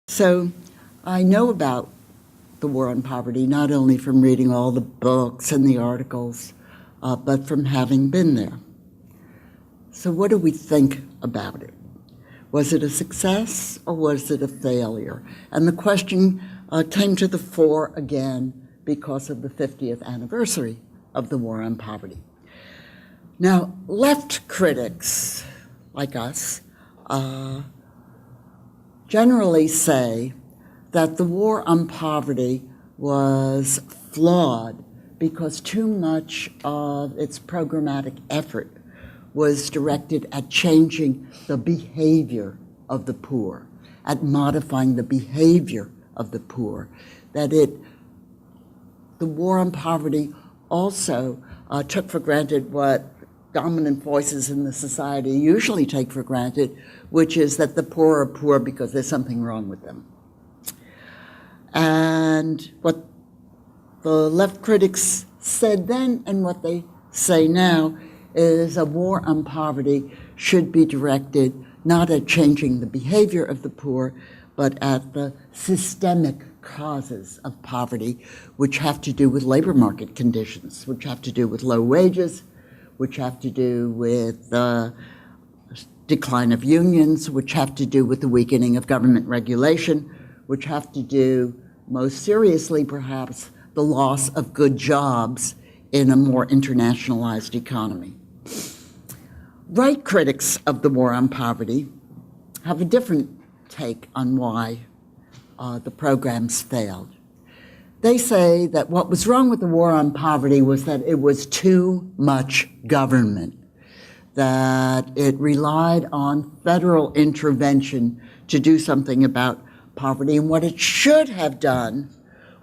So I know about the war on poverty, not only from reading all the books and the articles, but from having been there. So what do we think about it? Was it a success or was it a failure? And the question came to the fore again because of the 50th anniversary of the war on poverty. Now, left critics like us generally say that the war on poverty was flawed because too much of its programmatic effort was directed at changing the behavior of the poor, at modifying the behavior of the poor, that the war on poverty also took for granted what dominant voices in the society usually take for granted, which is that the poor are poor because there's something wrong with them. And what the left critics said then and what they say now is a war on poverty should be directed not at changing the behavior of the poor, but at the systemic causes of poverty, which have to do with labor market conditions, which have to do with low wages, which have to do with the decline of unions, which have to do with the weakening of government regulation, which have to do, most seriously perhaps, the loss of good jobs in a more internationalized economy. Right critics of the war on poverty have a different take on why the programs failed. They say that what was wrong with the war on poverty was that it was too much government, that it relied on federal intervention to do something about poverty, and what it should have done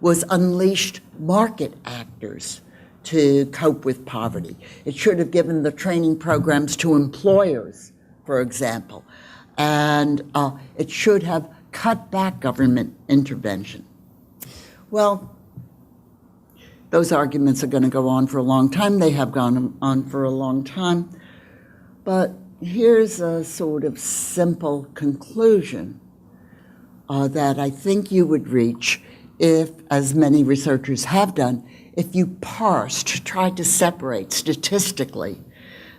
was unleashed market actors to cope with poverty. It should have given the training programs to employers, for example, and it should have cut back government intervention. Well, those arguments are going to go on for a long time. They have gone on for a long time. But here's a sort of simple conclusion that I think you would reach if, as many researchers have done, if you tried to separate statistically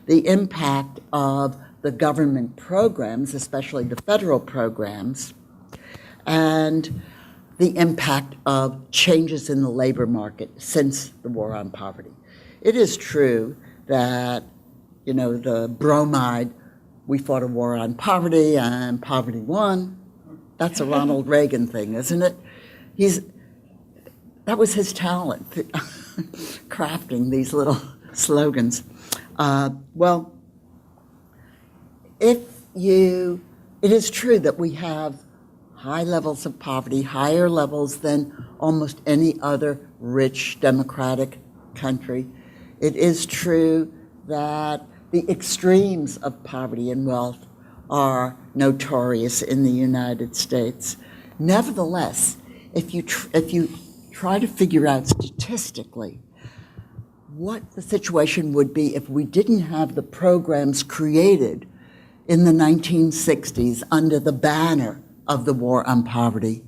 the impact of the government programs, especially the federal programs, and the impact of changes in the labor market since the war on poverty. It is true that, the bromide, we fought a war on poverty and poverty won. That's a Ronald Reagan thing, isn't it? That was his talent, crafting these little slogans. It is true that we have high levels of poverty, higher levels than almost any other rich democratic country. It is true that the extremes of poverty and wealth are notorious in the United States. Nevertheless, if you try to figure out statistically what the situation would be if we didn't have the programs created in the 1960s under the banner of the war on poverty,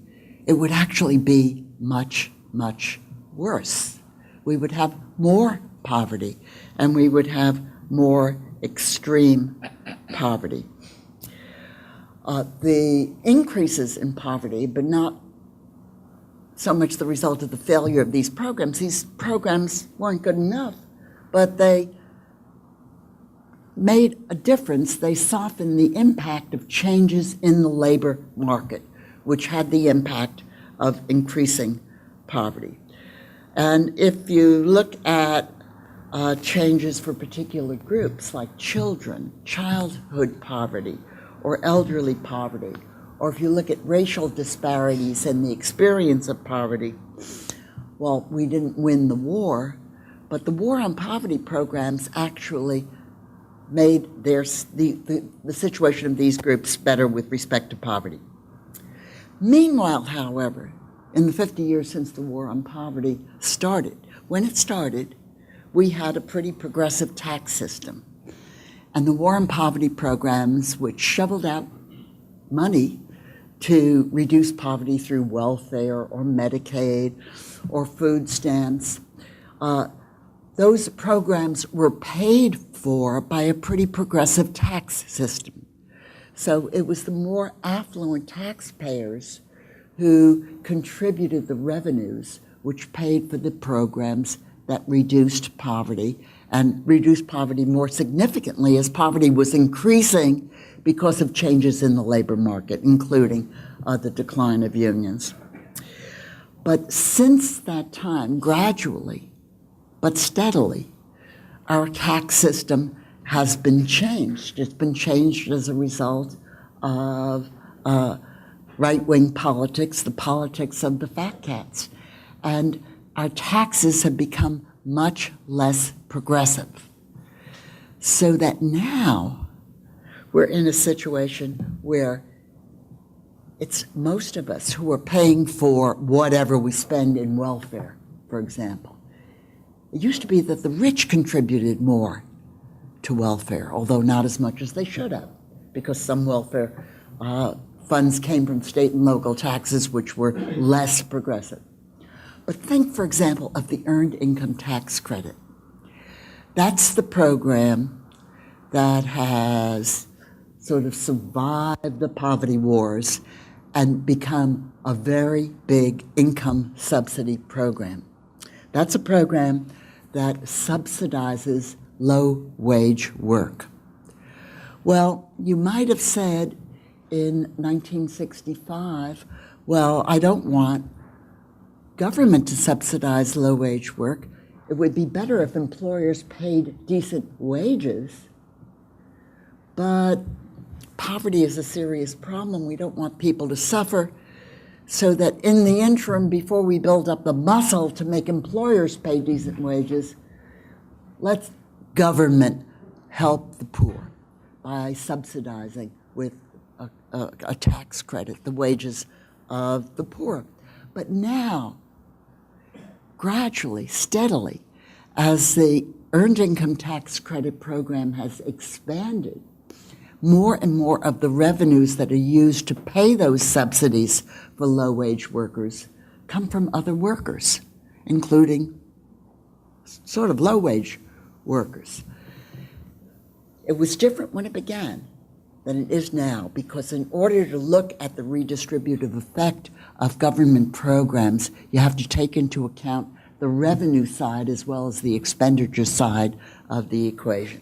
it would actually be much, much worse. We would have more poverty, and we would have more extreme poverty. The increases in poverty, but not so much the result of the failure of these programs. These programs weren't good enough, but they made a difference. They softened the impact of changes in the labor market, which had the impact of increasing poverty. And if you look at changes for particular groups like children, childhood poverty, or elderly poverty, or if you look at racial disparities and the experience of poverty, well, we didn't win the war, but the war on poverty programs actually made the situation of these groups better with respect to poverty. Meanwhile, however, in the 50 years since the war on poverty started, when it started, we had a pretty progressive tax system. And the war on poverty programs, which shoveled out money to reduce poverty through welfare or Medicaid or food stamps. Those programs were paid for by a pretty progressive tax system. So it was the more affluent taxpayers who contributed the revenues which paid for the programs that reduced poverty, and reduced poverty more significantly as poverty was increasing because of changes in the labor market, including the decline of unions. But since that time, gradually, but steadily, our tax system has been changed. It's been changed as a result of right-wing politics, the politics of the fat cats. And our taxes have become much less progressive. So that now we're in a situation where it's most of us who are paying for whatever we spend in welfare, for example. It used to be that the rich contributed more to welfare, although not as much as they should have, because some welfare funds came from state and local taxes which were less progressive. But think, for example, of the Earned Income Tax Credit. That's the program that has sort of survived the poverty wars and become a very big income subsidy program. That's a program that subsidizes low-wage work. Well, you might have said in 1965, well, I don't want government to subsidize low-wage work. It would be better if employers paid decent wages, but poverty is a serious problem. We don't want people to suffer, so that in the interim, before we build up the muscle to make employers pay decent wages, let government help the poor by subsidizing with a tax credit the wages of the poor. But now, gradually, steadily, as the Earned Income Tax Credit program has expanded, more and more of the revenues that are used to pay those subsidies for low-wage workers come from other workers, including sort of low-wage workers. It was different when it began than it is now, because in order to look at the redistributive effect of government programs, you have to take into account the revenue side as well as the expenditure side of the equation.